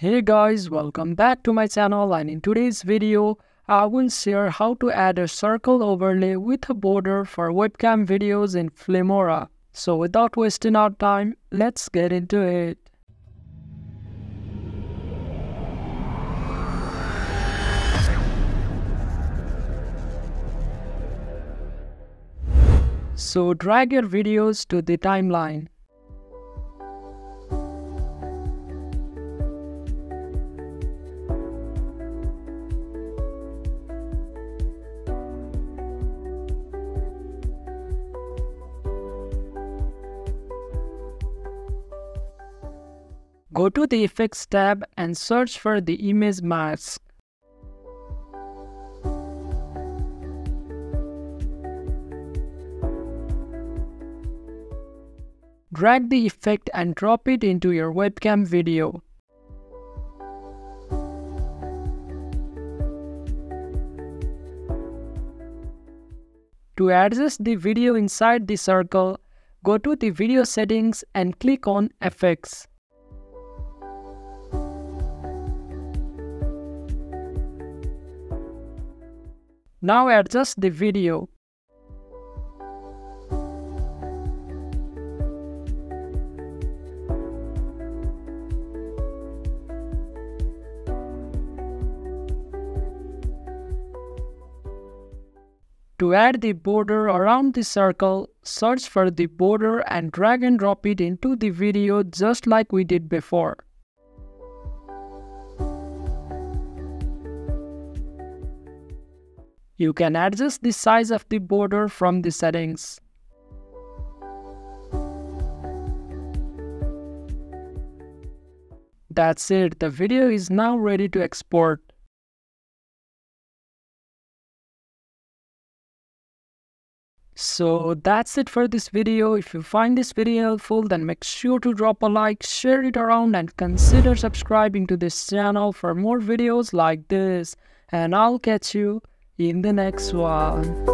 Hey guys, welcome back to my channel, and in today's video I will share how to add a circle overlay with a border for webcam videos in Filmora. So without wasting our time, let's get into it. So drag your videos to the timeline. Go to the Effects tab and search for the image mask. Drag the effect and drop it into your webcam video. To adjust the video inside the circle, go to the video settings and click on Effects. Now adjust the video. To add the border around the circle, search for the border and drag and drop it into the video just like we did before. You can adjust the size of the border from the settings. That's it, the video is now ready to export. So that's it for this video. If you find this video helpful, then make sure to drop a like, share it around, and consider subscribing to this channel for more videos like this. And I'll catch you in the next one.